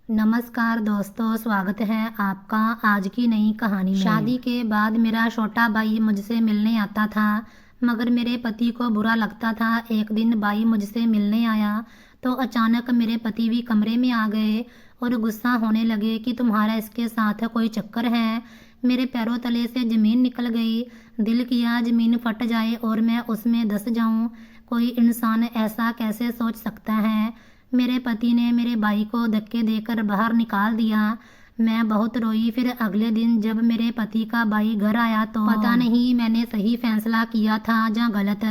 नमस्कार दोस्तों, स्वागत है आपका आज की नई कहानी में। शादी के बाद मेरा छोटा भाई मुझसे मिलने आता था, मगर मेरे पति को बुरा लगता था। एक दिन भाई मुझसे मिलने आया तो अचानक मेरे पति भी कमरे में आ गए और गुस्सा होने लगे कि तुम्हारा इसके साथ कोई चक्कर है। मेरे पैरों तले से ज़मीन निकल गई। दिल किया ज़मीन फट जाए और मैं उसमें धंस जाऊं। कोई इंसान ऐसा कैसे सोच सकता है। मेरे पति ने मेरे भाई को धक्के देकर बाहर निकाल दिया। मैं बहुत रोई। फिर अगले दिन जब मेरे पति का भाई घर आया तो पता नहीं मैंने सही फैसला किया था या गलत,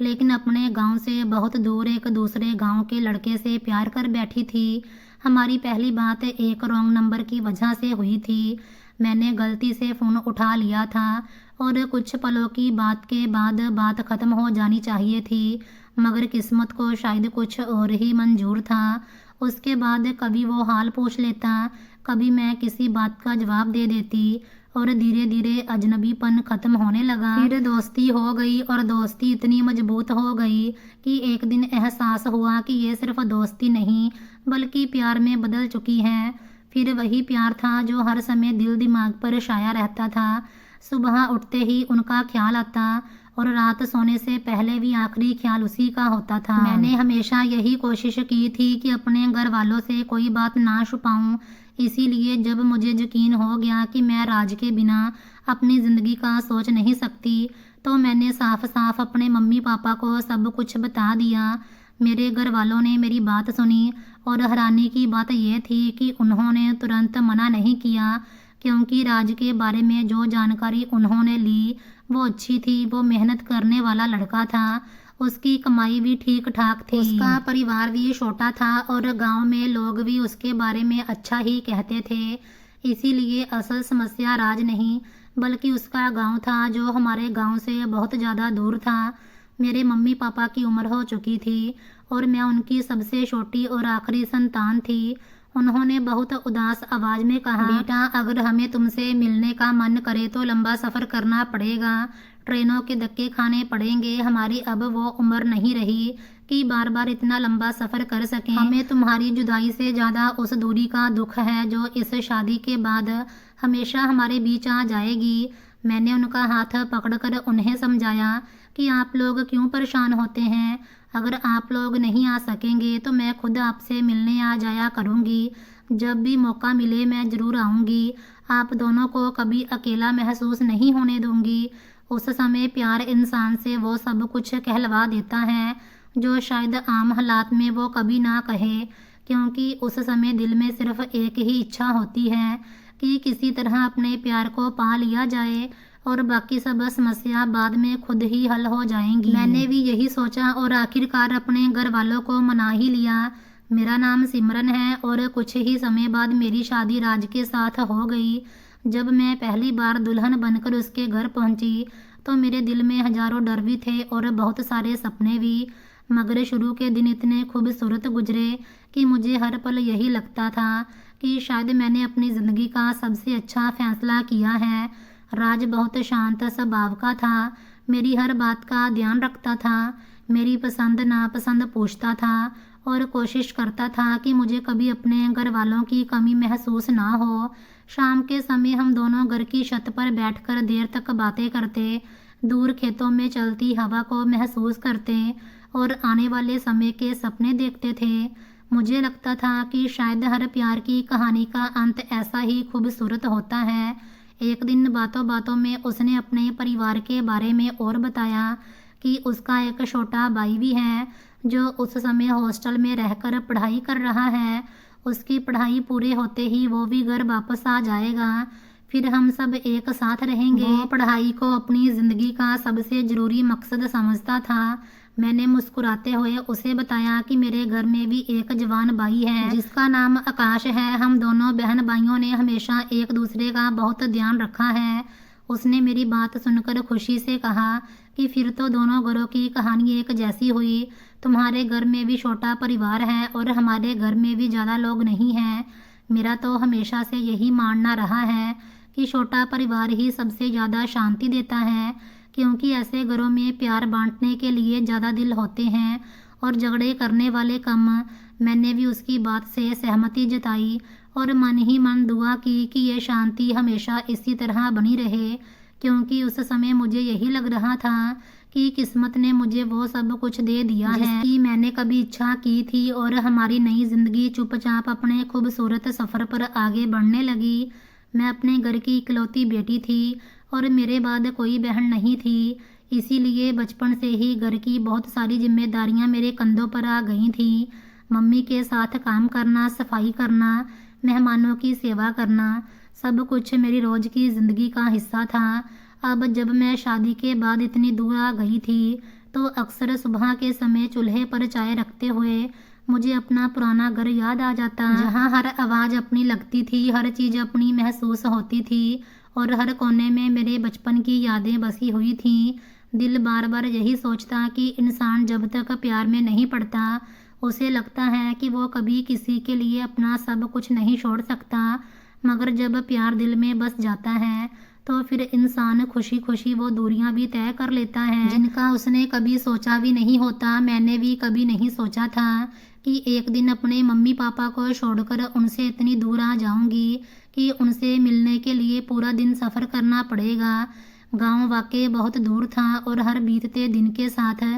लेकिन अपने गांव से बहुत दूर एक दूसरे गांव के लड़के से प्यार कर बैठी थी। हमारी पहली बात एक रॉन्ग नंबर की वजह से हुई थी। मैंने गलती से फ़ोन उठा लिया था और कुछ पलों की बात के बाद बात ख़त्म हो जानी चाहिए थी, मगर किस्मत को शायद कुछ और ही मंजूर था। उसके बाद कभी वो हाल पूछ लेता, कभी मैं किसी बात का जवाब दे देती और धीरे धीरे अजनबीपन ख़त्म होने लगा। फिर दोस्ती हो गई और दोस्ती इतनी मजबूत हो गई कि एक दिन एहसास हुआ कि ये सिर्फ दोस्ती नहीं बल्कि प्यार में बदल चुकी है। फिर वही प्यार था जो हर समय दिल दिमाग पर छाया रहता था। सुबह उठते ही उनका ख्याल आता और रात सोने से पहले भी आखिरी ख्याल उसी का होता था। मैंने हमेशा यही कोशिश की थी कि अपने घर वालों से कोई बात ना छुपाऊं। इसीलिए जब मुझे यकीन हो गया कि मैं राज के बिना अपनी ज़िंदगी का सोच नहीं सकती तो मैंने साफ साफ अपने मम्मी पापा को सब कुछ बता दिया। मेरे घर वालों ने मेरी बात सुनी और हैरानी की बात यह थी कि उन्होंने तुरंत मना नहीं किया, क्योंकि राज के बारे में जो जानकारी उन्होंने ली वो अच्छी थी। वो मेहनत करने वाला लड़का था, उसकी कमाई भी ठीक ठाक थी, उसका परिवार भी छोटा था और गांव में लोग भी उसके बारे में अच्छा ही कहते थे। इसीलिए असल समस्या राज नहीं बल्कि उसका गांव था, जो हमारे गांव से बहुत ज़्यादा दूर था। मेरे मम्मी पापा की उम्र हो चुकी थी और मैं उनकी सबसे छोटी और आखिरी संतान थी। उन्होंने बहुत उदास आवाज़ में कहा, बेटा अगर हमें तुमसे मिलने का मन करे तो लंबा सफ़र करना पड़ेगा, ट्रेनों के धक्के खाने पड़ेंगे। हमारी अब वो उम्र नहीं रही कि बार बार इतना लंबा सफ़र कर सकें। हमें तुम्हारी जुदाई से ज़्यादा उस दूरी का दुख है जो इस शादी के बाद हमेशा हमारे बीच आ जाएगी। मैंने उनका हाथ पकड़कर उन्हें समझाया कि आप लोग क्यों परेशान होते हैं। अगर आप लोग नहीं आ सकेंगे तो मैं खुद आपसे मिलने आ जाया करूँगी। जब भी मौका मिले मैं ज़रूर आऊँगी। आप दोनों को कभी अकेला महसूस नहीं होने दूँगी। उस समय प्यार इंसान से वो सब कुछ कहलवा देता है जो शायद आम हालात में वो कभी ना कहे, क्योंकि उस समय दिल में सिर्फ एक ही इच्छा होती है कि किसी तरह अपने प्यार को पा लिया जाए और बाकी सब समस्या बाद में खुद ही हल हो जाएंगी। मैंने भी यही सोचा और आखिरकार अपने घर वालों को मना ही लिया। मेरा नाम सिमरन है और कुछ ही समय बाद मेरी शादी राज के साथ हो गई। जब मैं पहली बार दुल्हन बनकर उसके घर पहुंची तो मेरे दिल में हजारों डर भी थे और बहुत सारे सपने भी, मगर शुरू के दिन इतने खूबसूरत गुजरे कि मुझे हर पल यही लगता था कि शायद मैंने अपनी ज़िंदगी का सबसे अच्छा फैसला किया है। राज बहुत शांत स्वभाव का था, मेरी हर बात का ध्यान रखता था, मेरी पसंद नापसंद पूछता था और कोशिश करता था कि मुझे कभी अपने घर वालों की कमी महसूस ना हो। शाम के समय हम दोनों घर की छत पर बैठकर देर तक बातें करते, दूर खेतों में चलती हवा को महसूस करते और आने वाले समय के सपने देखते थे। मुझे लगता था कि शायद हर प्यार की कहानी का अंत ऐसा ही खूबसूरत होता है। एक दिन बातों बातों में उसने अपने परिवार के बारे में और बताया कि उसका एक छोटा भाई भी है जो उस समय हॉस्टल में रहकर पढ़ाई कर रहा है। उसकी पढ़ाई पूरे होते ही वो भी घर वापस आ जाएगा, फिर हम सब एक साथ रहेंगे। वो पढ़ाई को अपनी ज़िंदगी का सबसे ज़रूरी मकसद समझता था। मैंने मुस्कुराते हुए उसे बताया कि मेरे घर में भी एक जवान भाई है जिसका नाम आकाश है। हम दोनों बहन भाइयों ने हमेशा एक दूसरे का बहुत ध्यान रखा है। उसने मेरी बात सुनकर खुशी से कहा कि फिर तो दोनों घरों की कहानी एक जैसी हुई। तुम्हारे घर में भी छोटा परिवार है और हमारे घर में भी ज़्यादा लोग नहीं हैं। मेरा तो हमेशा से यही मानना रहा है कि छोटा परिवार ही सबसे ज़्यादा शांति देता है, क्योंकि ऐसे घरों में प्यार बांटने के लिए ज़्यादा दिल होते हैं और झगड़े करने वाले कम। मैंने भी उसकी बात से सहमति जताई और मन ही मन दुआ की कि ये शांति हमेशा इसी तरह बनी रहे, क्योंकि उस समय मुझे यही लग रहा था कि किस्मत ने मुझे वो सब कुछ दे दिया है जिसकी मैंने कभी इच्छा की थी, और हमारी नई जिंदगी चुपचाप अपने खूबसूरत सफ़र पर आगे बढ़ने लगी। मैं अपने घर की इकलौती बेटी थी और मेरे बाद कोई बहन नहीं थी, इसीलिए बचपन से ही घर की बहुत सारी जिम्मेदारियां मेरे कंधों पर आ गई थी। मम्मी के साथ काम करना, सफाई करना, मेहमानों की सेवा करना, सब कुछ मेरी रोज़ की ज़िंदगी का हिस्सा था। अब जब मैं शादी के बाद इतनी दूर आ गई थी तो अक्सर सुबह के समय चूल्हे पर चाय रखते हुए मुझे अपना पुराना घर याद आ जाता, जहाँ हर आवाज़ अपनी लगती थी, हर चीज़ अपनी महसूस होती थी और हर कोने में मेरे बचपन की यादें बसी हुई थीं। दिल बार बार यही सोचता कि इंसान जब तक प्यार में नहीं पड़ता उसे लगता है कि वो कभी किसी के लिए अपना सब कुछ नहीं छोड़ सकता, मगर जब प्यार दिल में बस जाता है तो फिर इंसान खुशी खुशी वो दूरियां भी तय कर लेता है जिनका उसने कभी सोचा भी नहीं होता। मैंने भी कभी नहीं सोचा था कि एक दिन अपने मम्मी पापा को छोड़कर उनसे इतनी दूर आ जाऊंगी कि उनसे मिलने के लिए पूरा दिन सफ़र करना पड़ेगा। गांव वाकई बहुत दूर था और हर बीतते दिन के साथ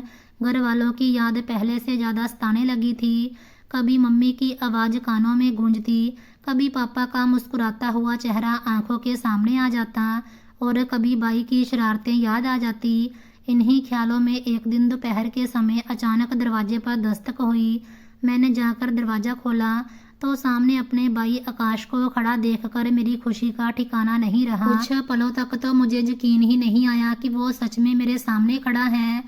घर वालों की याद पहले से ज़्यादा सताने लगी थी। कभी मम्मी की आवाज़ कानों में गूंजती, कभी पापा का मुस्कुराता हुआ चेहरा आंखों के सामने आ जाता और कभी बाई की शरारतें याद आ जाती। इन्हीं ख्यालों में एक दिन दोपहर के समय अचानक दरवाजे पर दस्तक हुई। मैंने जाकर दरवाज़ा खोला तो सामने अपने भाई आकाश को खड़ा देखकर मेरी खुशी का ठिकाना नहीं रहा। कुछ पलों तक तो मुझे यकीन ही नहीं आया कि वो सच में मेरे सामने खड़ा है।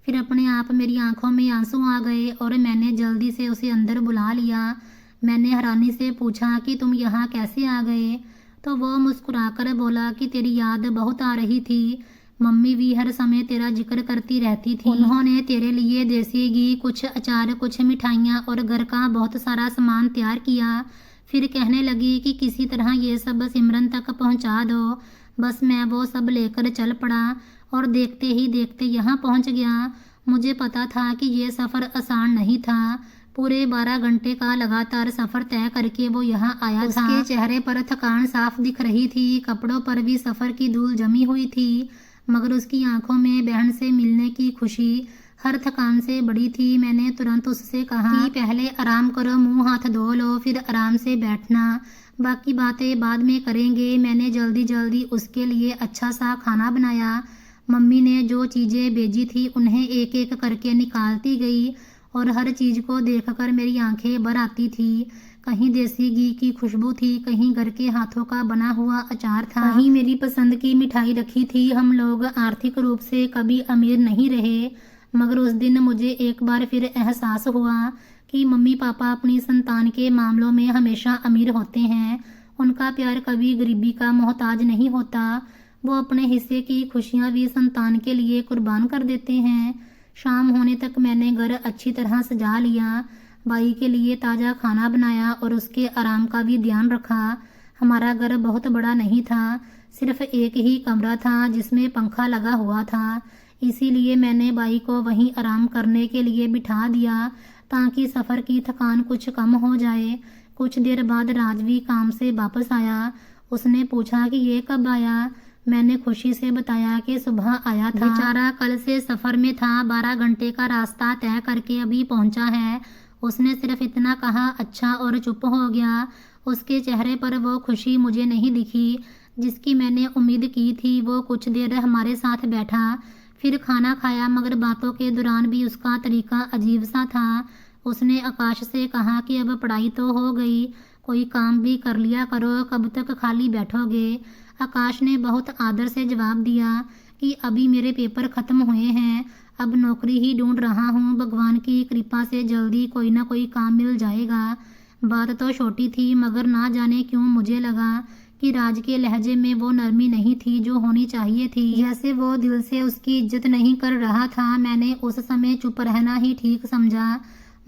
फिर अपने आप मेरी आंखों में आंसू आ गए और मैंने जल्दी से उसे अंदर बुला लिया। मैंने हैरानी से पूछा कि तुम यहाँ कैसे आ गए? तो वो मुस्कुराकर बोला कि तेरी याद बहुत आ रही थी, मम्मी भी हर समय तेरा जिक्र करती रहती थी। उन्होंने तेरे लिए देसी घी, कुछ अचार, कुछ मिठाइयाँ और घर का बहुत सारा सामान तैयार किया। फिर कहने लगी कि किसी तरह ये सब सिमरन तक पहुँचा दो। बस मैं वो सब लेकर चल पड़ा और देखते ही देखते यहाँ पहुँच गया। मुझे पता था कि ये सफ़र आसान नहीं था। पूरे 12 घंटे का लगातार सफ़र तय करके वो यहाँ आया था। उसके चेहरे पर थकान साफ दिख रही थी, कपड़ों पर भी सफ़र की धूल जमी हुई थी, मगर उसकी आंखों में बहन से मिलने की खुशी हर थकान से बड़ी थी। मैंने तुरंत उससे कहा कि पहले आराम करो, मुंह हाथ धो लो, फिर आराम से बैठना, बाकी बातें बाद में करेंगे। मैंने जल्दी जल्दी उसके लिए अच्छा सा खाना बनाया। मम्मी ने जो चीज़ें भेजी थी उन्हें एक एक करके निकालती गई और हर चीज़ को देखकर मेरी आंखें भर आती थी। कहीं देसी घी की खुशबू थी, कहीं घर के हाथों का बना हुआ अचार था, कहीं मेरी पसंद की मिठाई रखी थी। हम लोग आर्थिक रूप से कभी अमीर नहीं रहे, मगर उस दिन मुझे एक बार फिर एहसास हुआ कि मम्मी पापा अपनी संतान के मामलों में हमेशा अमीर होते हैं। उनका प्यार कभी गरीबी का मोहताज नहीं होता। वो अपने हिस्से की खुशियाँ भी संतान के लिए कुर्बान कर देते हैं। शाम होने तक मैंने घर अच्छी तरह सजा लिया, भाई के लिए ताज़ा खाना बनाया और उसके आराम का भी ध्यान रखा। हमारा घर बहुत बड़ा नहीं था, सिर्फ एक ही कमरा था जिसमें पंखा लगा हुआ था, इसीलिए मैंने भाई को वहीं आराम करने के लिए बिठा दिया ताकि सफ़र की थकान कुछ कम हो जाए। कुछ देर बाद राजवी काम से वापस आया। उसने पूछा कि ये कब आया? मैंने खुशी से बताया कि सुबह आया था। बेचारा कल से सफ़र में था, 12 घंटे का रास्ता तय करके अभी पहुंचा है। उसने सिर्फ इतना कहा अच्छा और चुप हो गया। उसके चेहरे पर वो खुशी मुझे नहीं दिखी जिसकी मैंने उम्मीद की थी। वो कुछ देर हमारे साथ बैठा, फिर खाना खाया, मगर बातों के दौरान भी उसका तरीका अजीब सा था। उसने आकाश से कहा कि अब पढ़ाई तो हो गई, कोई काम भी कर लिया करो, कब तक खाली बैठोगे? आकाश ने बहुत आदर से जवाब दिया कि अभी मेरे पेपर ख़त्म हुए हैं, अब नौकरी ही ढूंढ रहा हूँ, भगवान की कृपा से जल्दी कोई ना कोई काम मिल जाएगा। बात तो छोटी थी, मगर ना जाने क्यों मुझे लगा कि राज के लहजे में वो नरमी नहीं थी जो होनी चाहिए थी, जैसे वो दिल से उसकी इज्जत नहीं कर रहा था। मैंने उस समय चुप रहना ही ठीक समझा,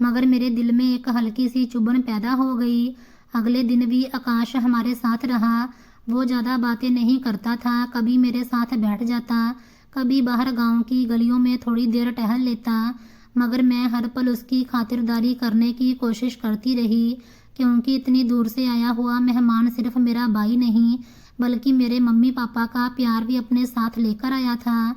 मगर मेरे दिल में एक हल्की सी चुभन पैदा हो गई। अगले दिन भी आकाश हमारे साथ रहा। वो ज़्यादा बातें नहीं करता था, कभी मेरे साथ बैठ जाता, कभी बाहर गांव की गलियों में थोड़ी देर टहल लेता। मगर मैं हर पल उसकी खातिरदारी करने की कोशिश करती रही, क्योंकि इतनी दूर से आया हुआ मेहमान सिर्फ मेरा भाई नहीं बल्कि मेरे मम्मी पापा का प्यार भी अपने साथ लेकर आया था।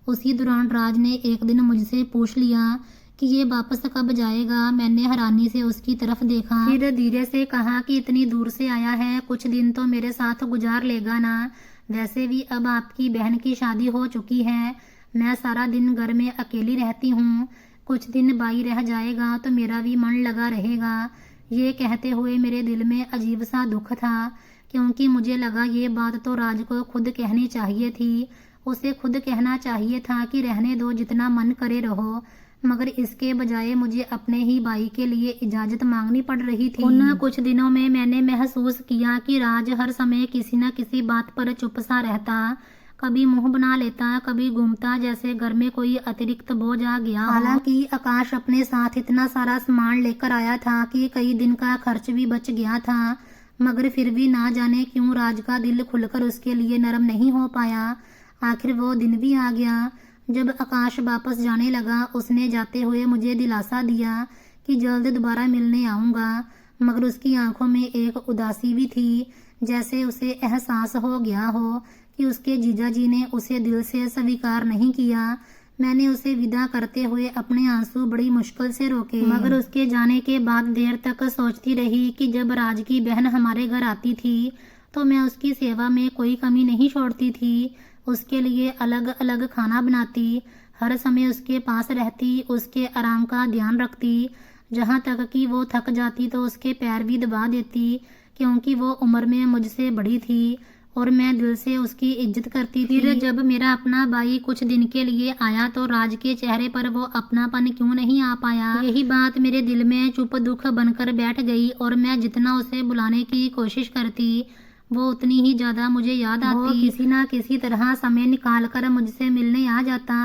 उसी दौरान राज ने एक दिन मुझसे पूछ लिया कि ये वापस कब जाएगा। मैंने हैरानी से उसकी तरफ देखा, फिर धीरे से कहा कि इतनी दूर से आया है, कुछ दिन तो मेरे साथ गुजार लेगा ना। वैसे भी अब आपकी बहन की शादी हो चुकी है, मैं सारा दिन घर में अकेली रहती हूँ, कुछ दिन भाई रह जाएगा तो मेरा भी मन लगा रहेगा। ये कहते हुए मेरे दिल में अजीब सा दुख था, क्योंकि मुझे लगा ये बात तो राज को खुद कहनी चाहिए थी। उसे खुद कहना चाहिए था कि रहने दो, जितना मन करे रहो, मगर इसके बजाय मुझे अपने ही भाई के लिए इजाज़त मांगनी पड़ रही थी। उन कुछ दिनों में मैंने महसूस किया कि राज हर समय किसी न किसी बात पर चुप सा रहता, कभी मुंह बना लेता, कभी घूमता जैसे घर में कोई अतिरिक्त बोझ आ गया। हालांकि आकाश अपने साथ इतना सारा सामान लेकर आया था कि कई दिन का खर्च भी बच गया था, मगर फिर भी ना जाने क्यों राज का दिल खुलकर उसके लिए नरम नहीं हो पाया। आखिर वो दिन भी आ गया जब आकाश वापस जाने लगा। उसने जाते हुए मुझे दिलासा दिया कि जल्द दोबारा मिलने आऊँगा, मगर उसकी आंखों में एक उदासी भी थी, जैसे उसे एहसास हो गया हो कि उसके जीजा जी ने उसे दिल से स्वीकार नहीं किया। मैंने उसे विदा करते हुए अपने आंसू बड़ी मुश्किल से रोके, मगर उसके जाने के बाद देर तक सोचती रही कि जब राज की बहन हमारे घर आती थी तो मैं उसकी सेवा में कोई कमी नहीं छोड़ती थी। उसके लिए अलग अलग खाना बनाती, हर समय उसके पास रहती, उसके आराम का ध्यान रखती, जहाँ तक कि वो थक जाती तो उसके पैर भी दबा देती, क्योंकि वो उम्र में मुझसे बड़ी थी और मैं दिल से उसकी इज्जत करती थी। फिर जब मेरा अपना भाई कुछ दिन के लिए आया तो राज के चेहरे पर वो अपनापन क्यों नहीं आ पाया, यही बात मेरे दिल में चुप दुख बनकर बैठ गई। और मैं जितना उसे बुलाने की कोशिश करती वो उतनी ही ज्यादा मुझे याद आती। वो किसी ना किसी तरह समय निकाल कर मुझसे मिलने आ जाता।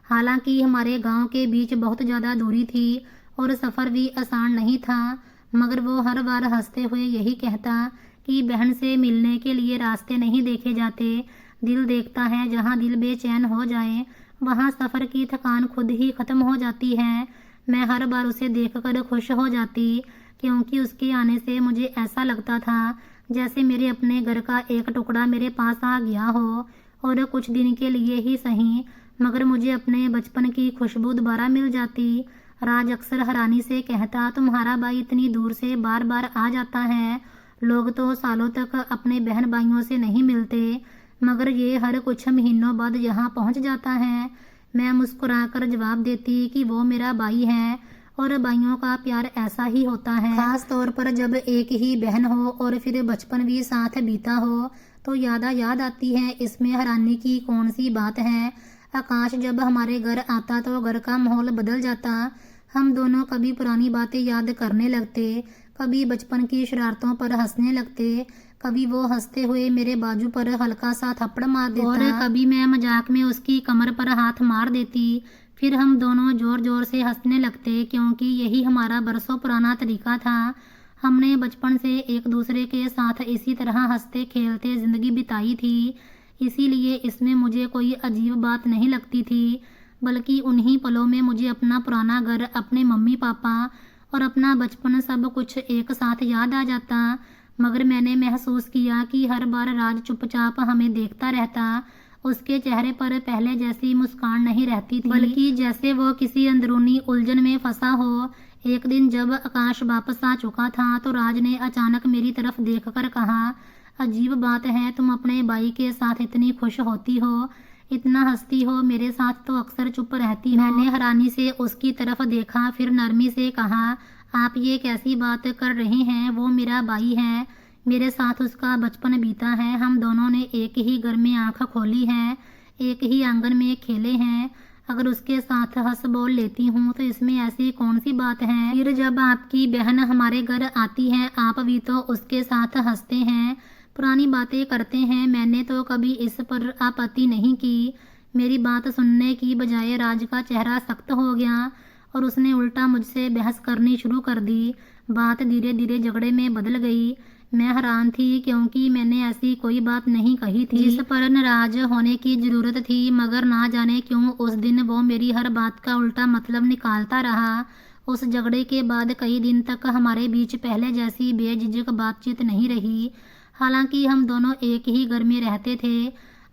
हालांकि हमारे गांव के बीच बहुत ज्यादा दूरी थी और सफर भी आसान नहीं था, मगर वो हर बार हंसते हुए यही कहता कि बहन से मिलने के लिए रास्ते नहीं देखे जाते, दिल देखता है। जहाँ दिल बेचैन हो जाए वहाँ सफ़र की थकान खुद ही ख़त्म हो जाती है। मैं हर बार उसे देखकर खुश हो जाती, क्योंकि उसके आने से मुझे ऐसा लगता था जैसे मेरे अपने घर का एक टुकड़ा मेरे पास आ गया हो, और कुछ दिन के लिए ही सही, मगर मुझे अपने बचपन की खुशबू दोबारा मिल जाती। राज अक्सर हैरानी से कहता, तुम्हारा भाई इतनी दूर से बार बार आ जाता है, लोग तो सालों तक अपने बहन भाइयों से नहीं मिलते, मगर ये हर कुछ महीनों बाद यहाँ पहुँच जाता है। मैं मुस्कुराकर जवाब देती कि वो मेरा भाई है और भाइयों का प्यार ऐसा ही होता है, खास तौर पर जब एक ही बहन हो और फिर बचपन भी साथ बीता हो तो याद आती है। इसमें हैरानी की कौन सी बात है। आकाश जब हमारे घर आता तो घर का माहौल बदल जाता। हम दोनों कभी पुरानी बातें याद करने लगते, कभी बचपन की शरारतों पर हंसने लगते, कभी वो हंसते हुए मेरे बाजू पर हल्का सा थप्पड़ मार देता और कभी मैं मजाक में उसकी कमर पर हाथ मार देती। फिर हम दोनों जोर जोर से हंसने लगते, क्योंकि यही हमारा बरसों पुराना तरीका था। हमने बचपन से एक दूसरे के साथ इसी तरह हंसते खेलते ज़िंदगी बिताई थी, इसीलिए इसमें मुझे कोई अजीब बात नहीं लगती थी, बल्कि उन्हीं पलों में मुझे अपना पुराना घर, अपने मम्मी पापा और अपना बचपन सब कुछ एक साथ याद आ जाता। मगर मैंने महसूस किया कि हर बार राज चुपचाप हमें देखता रहता। उसके चेहरे पर पहले जैसी मुस्कान नहीं रहती थी, बल्कि जैसे वो किसी अंदरूनी उलझन में फंसा हो। एक दिन जब आकाश वापस आ चुका था तो राज ने अचानक मेरी तरफ देखकर कहा, अजीब बात है, तुम अपने भाई के साथ इतनी खुश होती हो, इतना हंसती हो, मेरे साथ तो अक्सर चुप रहती हो। मैंने हैरानी से उसकी तरफ देखा, फिर नरमी से कहा, आप ये कैसी बात कर रहे हैं, वो मेरा भाई है, मेरे साथ उसका बचपन बीता है, हम दोनों ने एक ही घर में आंख खोली है, एक ही आंगन में खेले हैं, अगर उसके साथ हंस बोल लेती हूँ तो इसमें ऐसी कौन सी बात है। फिर जब आपकी बहन हमारे घर आती है आप भी तो उसके साथ हंसते हैं, पुरानी बातें करते हैं, मैंने तो कभी इस पर आपत्ति नहीं की। मेरी बात सुनने की बजाय राज का चेहरा सख्त हो गया और उसने उल्टा मुझसे बहस करनी शुरू कर दी। बात धीरे धीरे झगड़े में बदल गई। मैं हैरान थी क्योंकि मैंने ऐसी कोई बात नहीं कही थी जिस पर नाराज होने की जरूरत थी, मगर ना जाने क्यों उस दिन वो मेरी हर बात का उल्टा मतलब निकालता रहा। उस झगड़े के बाद कई दिन तक हमारे बीच पहले जैसी बेझिझक बातचीत नहीं रही। हालांकि हम दोनों एक ही घर में रहते थे,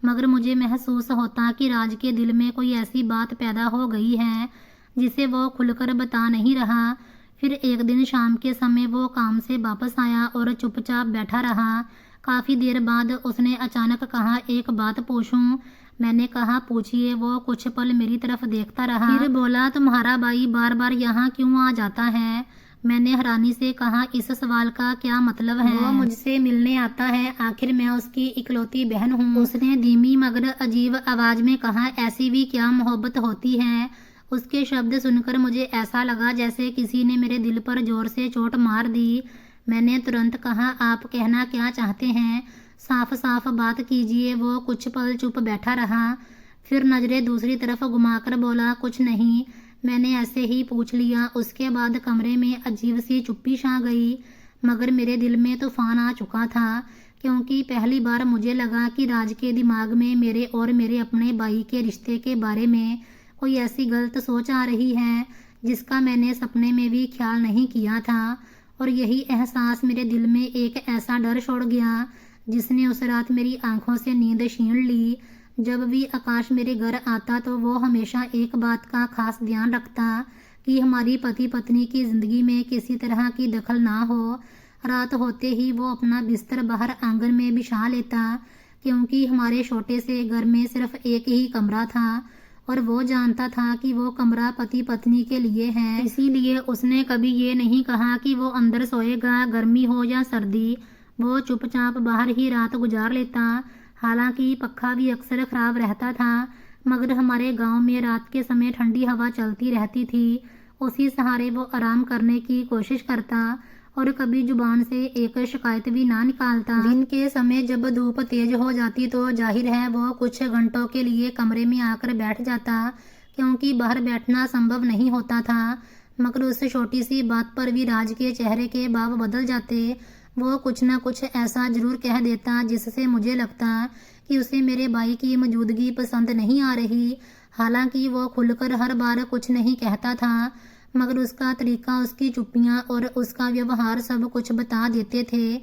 मगर मुझे महसूस होता कि राज के दिल में कोई ऐसी बात पैदा हो गई है जिसे वो खुलकर बता नहीं रहा। फिर एक दिन शाम के समय वो काम से वापस आया और चुपचाप बैठा रहा। काफ़ी देर बाद उसने अचानक कहा, एक बात पूछूं? मैंने कहा, पूछिए। वो कुछ पल मेरी तरफ देखता रहा, फिर बोला, तुम्हारा भाई बार बार यहाँ क्यों आ जाता है? मैंने हैरानी से कहा, इस सवाल का क्या मतलब है? वो मुझसे मिलने आता है, आखिर मैं उसकी इकलौती बहन हूँ। उसने धीमी मगर अजीब आवाज में कहा, ऐसी भी क्या मोहब्बत होती है? उसके शब्द सुनकर मुझे ऐसा लगा जैसे किसी ने मेरे दिल पर जोर से चोट मार दी। मैंने तुरंत कहा, आप कहना क्या चाहते हैं? साफ साफ बात कीजिए। वो कुछ पल चुप बैठा रहा, फिर नजरें दूसरी तरफ घुमाकर बोला, कुछ नहीं। मैंने ऐसे ही पूछ लिया। उसके बाद कमरे में अजीब सी चुप्पी छा गई, मगर मेरे दिल में तूफान आ चुका था, क्योंकि पहली बार मुझे लगा कि राज के दिमाग में मेरे और मेरे अपने भाई के रिश्ते के बारे में कोई ऐसी गलत सोच आ रही है जिसका मैंने सपने में भी ख्याल नहीं किया था। और यही एहसास मेरे दिल में एक ऐसा डर छोड़ गया जिसने उस रात मेरी आंखों से नींद छीन ली। जब भी आकाश मेरे घर आता तो वो हमेशा एक बात का खास ध्यान रखता कि हमारी पति पत्नी की जिंदगी में किसी तरह की दखल ना हो। रात होते ही वो अपना बिस्तर बाहर आंगन में बिछा लेता, क्योंकि हमारे छोटे से घर में सिर्फ एक ही कमरा था और वो जानता था कि वो कमरा पति पत्नी के लिए है। इसीलिए उसने कभी ये नहीं कहा कि वो अंदर सोएगा, गर्मी हो या सर्दी। वो चुपचाप बाहर ही रात गुजार लेता। हालांकि पक्का भी अक्सर खराब रहता था, मगर हमारे गांव में रात के समय ठंडी हवा चलती रहती थी। उसी सहारे वो आराम करने की कोशिश करता और कभी जुबान से एक शिकायत भी ना निकालता। दिन के समय जब धूप तेज हो जाती तो जाहिर है वो कुछ घंटों के लिए कमरे में आकर बैठ जाता, क्योंकि बाहर बैठना संभव नहीं होता था। मगर उस छोटी सी बात पर भी राज के चेहरे के भाव बदल जाते। वो कुछ न कुछ ऐसा जरूर कह देता जिससे मुझे लगता कि उसे मेरे भाई की मौजूदगी पसंद नहीं आ रही। हालांकि वो खुलकर हर बार कुछ नहीं कहता था, मगर उसका तरीका, उसकी चुप्पियाँ और उसका व्यवहार सब कुछ बता देते थे।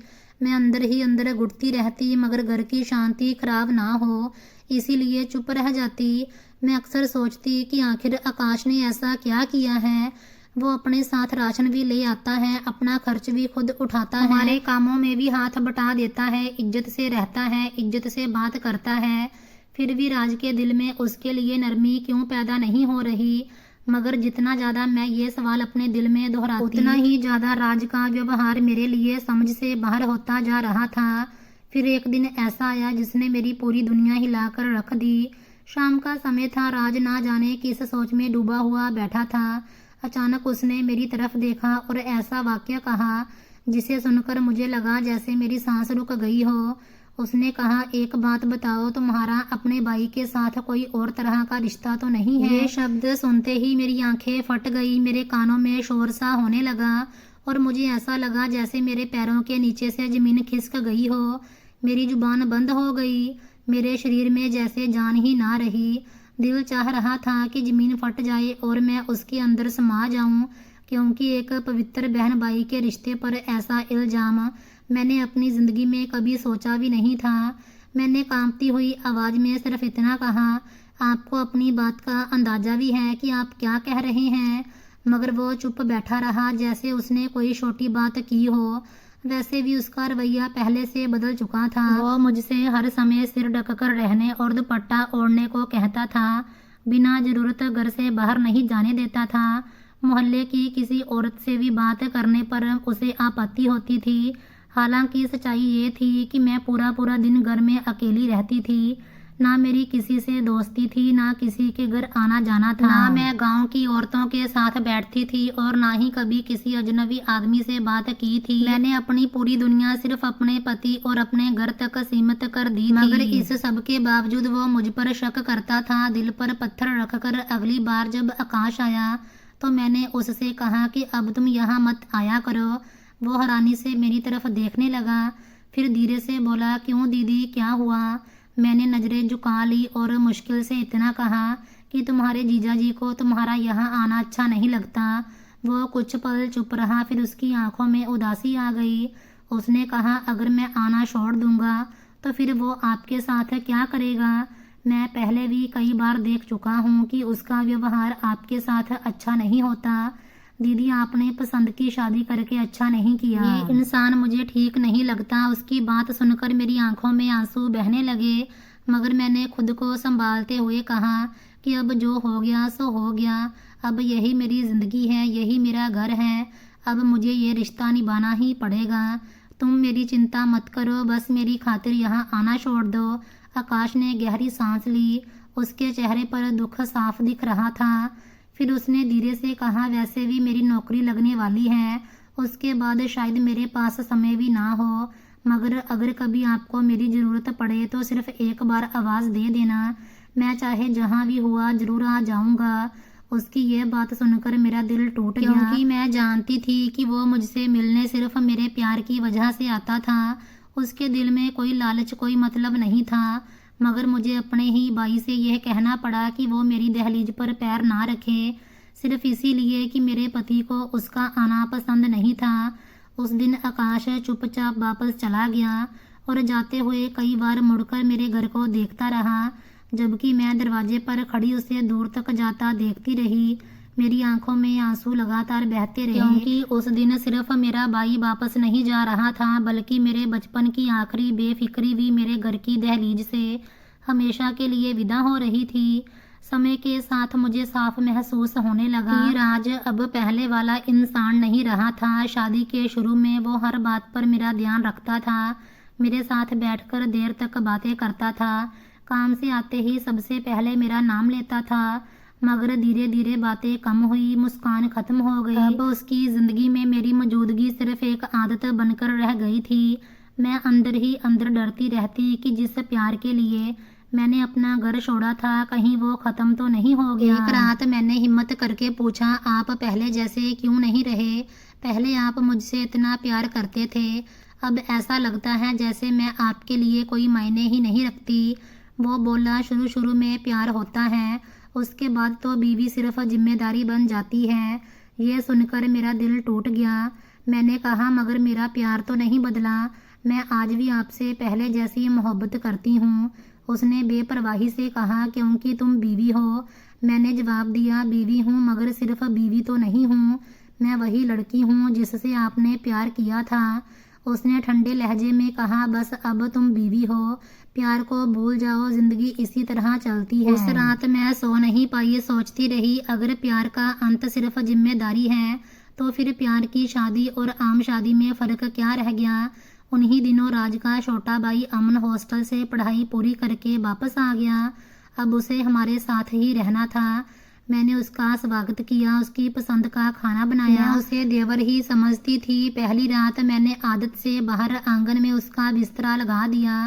मैं अंदर ही अंदर घुटती रहती, मगर घर की शांति खराब ना हो इसीलिए चुप रह जाती। मैं अक्सर सोचती कि आखिर आकाश ने ऐसा क्या किया है। वो अपने साथ राशन भी ले आता है, अपना खर्च भी खुद उठाता है, हमारे कामों में भी हाथ बटा देता है, इज्जत से रहता है, इज्जत से बात करता है। फिर भी राज के दिल में उसके लिए नरमी क्यों पैदा नहीं हो रही? मगर जितना ज़्यादा मैं ये सवाल अपने दिल में दोहराती, उतना ही ज़्यादा राज का व्यवहार मेरे लिए समझ से बाहर होता जा रहा था। फिर एक दिन ऐसा आया जिसने मेरी पूरी दुनिया हिलाकर रख दी। शाम का समय था, राज ना जाने किस सोच में डूबा हुआ बैठा था। अचानक उसने मेरी तरफ देखा और ऐसा वाक्य कहा जिसे सुनकर मुझे लगा जैसे मेरी सांस रुक गई हो। उसने कहा, एक बात बताओ, तुम्हारा अपने भाई के साथ कोई और तरह का रिश्ता तो नहीं है? ये शब्द सुनते ही मेरी आंखें फट गई, मेरे कानों में शोर सा होने लगा और मुझे ऐसा लगा जैसे मेरे पैरों के नीचे से जमीन खिसक गई हो। मेरी जुबान बंद हो गई, मेरे शरीर में जैसे जान ही ना रही। दिल चाह रहा था कि जमीन फट जाए और मैं उसके अंदर समा जाऊं, क्योंकि एक पवित्र बहन भाई के रिश्ते पर ऐसा इल्जाम मैंने अपनी ज़िंदगी में कभी सोचा भी नहीं था। मैंने कांपती हुई आवाज़ में सिर्फ इतना कहा, आपको अपनी बात का अंदाज़ा भी है कि आप क्या कह रहे हैं? मगर वो चुप बैठा रहा, जैसे उसने कोई छोटी बात की हो। वैसे भी उसका रवैया पहले से बदल चुका था। वो मुझसे हर समय सिर ढककर रहने और दुपट्टा ओढ़ने को कहता था, बिना ज़रूरत घर से बाहर नहीं जाने देता था। मोहल्ले की किसी औरत से भी बात करने पर उसे आपत्ति होती थी। हालांकि सच्चाई ये थी कि मैं पूरा दिन घर में अकेली रहती थी। ना मेरी किसी से दोस्ती थी, ना किसी के घर आना जाना था, ना मैं गांव की औरतों के साथ बैठती थी और ना ही कभी किसी अजनबी आदमी से बात की थी। मैंने अपनी पूरी दुनिया सिर्फ अपने पति और अपने घर तक सीमित कर दी थी। मगर इस सब के बावजूद वो मुझ पर शक करता था। दिल पर पत्थर रखकर अगली बार जब आकाश आया तो मैंने उससे कहा कि अब तुम यहाँ मत आया करो। वो हैरानी से मेरी तरफ देखने लगा, फिर धीरे से बोला, क्यों दीदी, क्या हुआ? मैंने नज़रें झुका ली और मुश्किल से इतना कहा कि तुम्हारे जीजा जी को तुम्हारा यहाँ आना अच्छा नहीं लगता। वो कुछ पल चुप रहा, फिर उसकी आंखों में उदासी आ गई। उसने कहा, अगर मैं आना छोड़ दूंगा तो फिर वो आपके साथ क्या करेगा? मैं पहले भी कई बार देख चुका हूँ कि उसका व्यवहार आपके साथ अच्छा नहीं होता। दीदी, आपने पसंद की शादी करके अच्छा नहीं किया। ये इंसान मुझे ठीक नहीं लगता। उसकी बात सुनकर मेरी आंखों में आंसू बहने लगे, मगर मैंने खुद को संभालते हुए कहा कि अब जो हो गया सो हो गया। अब यही मेरी ज़िंदगी है, यही मेरा घर है। अब मुझे ये रिश्ता निभाना ही पड़ेगा। तुम मेरी चिंता मत करो, बस मेरी खातिर यहाँ आना छोड़ दो। आकाश ने गहरी सांस ली। उसके चेहरे पर दुख साफ दिख रहा था। फिर उसने धीरे से कहा, वैसे भी मेरी नौकरी लगने वाली है, उसके बाद शायद मेरे पास समय भी ना हो, मगर अगर कभी आपको मेरी ज़रूरत पड़े तो सिर्फ एक बार आवाज़ दे देना। मैं चाहे जहाँ भी हुआ ज़रूर आ जाऊँगा। उसकी ये बात सुनकर मेरा दिल टूट गया, क्योंकि मैं जानती थी कि वो मुझसे मिलने सिर्फ मेरे प्यार की वजह से आता था। उसके दिल में कोई लालच, कोई मतलब नहीं था, मगर मुझे अपने ही भाई से यह कहना पड़ा कि वो मेरी दहलीज पर पैर ना रखे, सिर्फ इसीलिए कि मेरे पति को उसका आना पसंद नहीं था। उस दिन आकाश चुपचाप वापस चला गया और जाते हुए कई बार मुड़कर मेरे घर को देखता रहा, जबकि मैं दरवाजे पर खड़ी उसे दूर तक जाता देखती रही। मेरी आंखों में आंसू लगातार बहते रहे, क्योंकि उस दिन सिर्फ मेरा भाई वापस नहीं जा रहा था, बल्कि मेरे बचपन की आखिरी बेफिक्री भी मेरे घर की दहलीज से हमेशा के लिए विदा हो रही थी। समय के साथ मुझे साफ महसूस होने लगा कि राज अब पहले वाला इंसान नहीं रहा था। शादी के शुरू में वो हर बात पर मेरा ध्यान रखता था, मेरे साथ बैठकर देर तक बातें करता था, काम से आते ही सबसे पहले मेरा नाम लेता था, मगर धीरे धीरे बातें कम हुई, मुस्कान खत्म हो गई। अब उसकी ज़िंदगी में मेरी मौजूदगी सिर्फ एक आदत बनकर रह गई थी। मैं अंदर ही अंदर डरती रहती कि जिस प्यार के लिए मैंने अपना घर छोड़ा था, कहीं वो ख़त्म तो नहीं हो गया। एक रात मैंने हिम्मत करके पूछा, आप पहले जैसे क्यों नहीं रहे? पहले आप मुझसे इतना प्यार करते थे, अब ऐसा लगता है जैसे मैं आपके लिए कोई मायने ही नहीं रखती। वो बोला, शुरू शुरू में प्यार होता है, उसके बाद तो बीवी सिर्फ जिम्मेदारी बन जाती है। ये सुनकर मेरा दिल टूट गया। मैंने कहा, मगर मेरा प्यार तो नहीं बदला, मैं आज भी आपसे पहले जैसी मोहब्बत करती हूँ। उसने बेपरवाही से कहा, क्योंकि तुम बीवी हो। मैंने जवाब दिया, बीवी हूँ, मगर सिर्फ बीवी तो नहीं हूँ, मैं वही लड़की हूँ जिससे आपने प्यार किया था। उसने ठंडे लहजे में कहा, बस अब तुम बीवी हो, प्यार को भूल जाओ, जिंदगी इसी तरह चलती है। उस रात मैं सो नहीं पाई, सोचती रही, अगर प्यार का अंत सिर्फ जिम्मेदारी है तो फिर प्यार की शादी और आम शादी में फ़र्क क्या रह गया। उन्हीं दिनों राज का छोटा भाई अमन हॉस्टल से पढ़ाई पूरी करके वापस आ गया। अब उसे हमारे साथ ही रहना था। मैंने उसका स्वागत किया, उसकी पसंद का खाना बनाया, उसे देवर ही समझती थी। पहली रात मैंने आदत से बाहर आंगन में उसका बिस्तरा लगा दिया।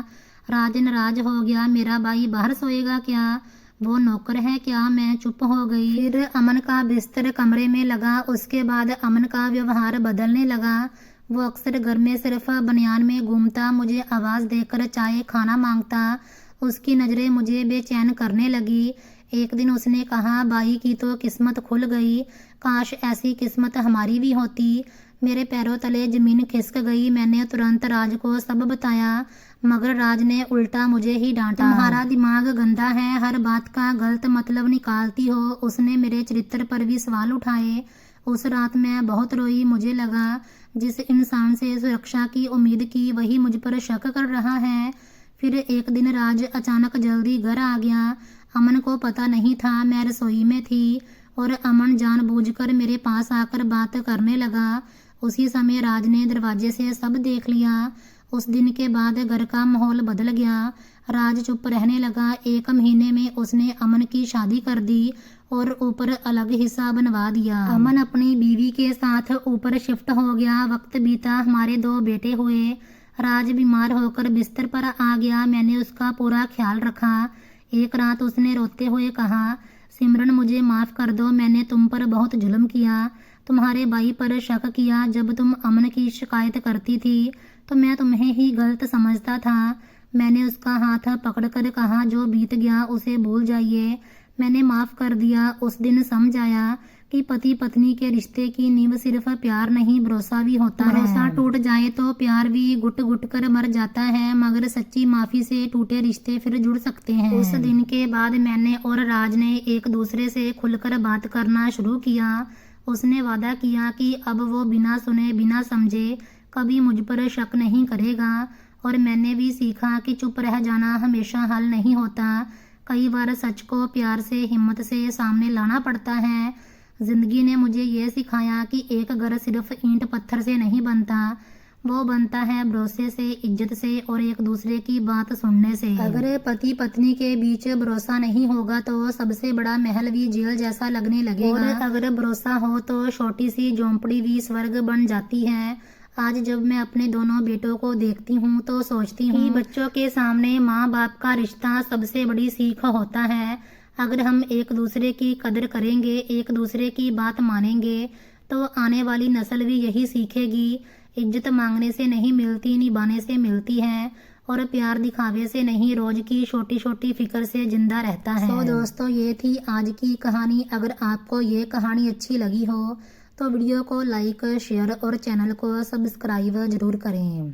राज नाराज हो गया, मेरा भाई बाहर सोएगा क्या, वो नौकर है क्या? मैं चुप हो गई। फिर अमन का बिस्तर कमरे में लगा। उसके बाद अमन का व्यवहार बदलने लगा। वो अक्सर घर में सिर्फ बनियान में घूमता, मुझे आवाज़ देकर चाय खाना मांगता। उसकी नज़रें मुझे बेचैन करने लगी। एक दिन उसने कहा, भाई की तो किस्मत खुल गई, काश ऐसी किस्मत हमारी भी होती। मेरे पैरों तले ज़मीन खिसक गई। मैंने तुरंत राज को सब बताया, मगर राज ने उल्टा मुझे ही डांटा। तुम्हारा दिमाग गंदा है, हर बात का गलत मतलब निकालती हो। उसने मेरे चरित्र पर भी सवाल उठाए। उस रात मैं बहुत रोई। मुझे लगा जिस इंसान से सुरक्षा की उम्मीद की, वही मुझ पर शक कर रहा है। फिर एक दिन राज अचानक जल्दी घर आ गया। अमन को पता नहीं था मैं रसोई में थी, और अमन जानबूझकर मेरे पास आकर बात करने लगा। उसी समय राज ने दरवाजे से सब देख लिया। उस दिन के बाद घर का माहौल बदल गया। राज चुप रहने लगा। 1 महीने में उसने अमन की शादी कर दी और ऊपर अलग हिस्सा बनवा दिया। अमन अपनी बीवी के साथ ऊपर शिफ्ट हो गया। वक्त बीता, हमारे 2 बेटे हुए। राज बीमार होकर बिस्तर पर आ गया। मैंने उसका पूरा ख्याल रखा। एक रात उसने रोते हुए कहा, सिमरन मुझे माफ़ कर दो, मैंने तुम पर बहुत जुल्म किया, तुम्हारे भाई पर शक किया। जब तुम अमन की शिकायत करती थी तो मैं तुम्हें ही गलत समझता था। मैंने उसका हाथ पकड़कर कहा, जो बीत गया उसे भूल जाइए। मैंने माफ़ कर दिया। उस दिन समझ आया कि पति पत्नी के रिश्ते की नींव सिर्फ प्यार नहीं, भरोसा भी होता है। भरोसा टूट जाए तो प्यार भी घुट घुट कर मर जाता है, मगर सच्ची माफ़ी से टूटे रिश्ते फिर जुड़ सकते हैं। उस दिन के बाद मैंने और राज ने एक दूसरे से खुलकर बात करना शुरू किया। उसने वादा किया कि अब वो बिना सुने बिना समझे कभी मुझ पर शक नहीं करेगा, और मैंने भी सीखा कि चुप रह जाना हमेशा हल नहीं होता। कई बार सच को प्यार से, हिम्मत से सामने लाना पड़ता है। जिंदगी ने मुझे ये सिखाया कि एक घर सिर्फ ईंट पत्थर से नहीं बनता, वो बनता है भरोसे से, इज्जत से और एक दूसरे की बात सुनने से। अगर पति पत्नी के बीच भरोसा नहीं होगा तो सबसे बड़ा महल भी जेल जैसा लगने लगेगा, और अगर भरोसा हो तो छोटी सी झोंपड़ी भी स्वर्ग बन जाती है। आज जब मैं अपने दोनों बेटों को देखती हूँ तो सोचती हूँ कि बच्चों के सामने माँ बाप का रिश्ता सबसे बड़ी सीख होता है। अगर हम एक दूसरे की कदर करेंगे, एक दूसरे की बात मानेंगे, तो आने वाली नस्ल भी यही सीखेगी। इज्जत मांगने से नहीं मिलती, निभाने से मिलती है, और प्यार दिखावे से नहीं, रोज की छोटी छोटी फिक्र से जिंदा रहता है। तो दोस्तों, ये थी आज की कहानी। अगर आपको ये कहानी अच्छी लगी हो तो वीडियो को लाइक, शेयर और चैनल को सब्सक्राइब जरूर करें।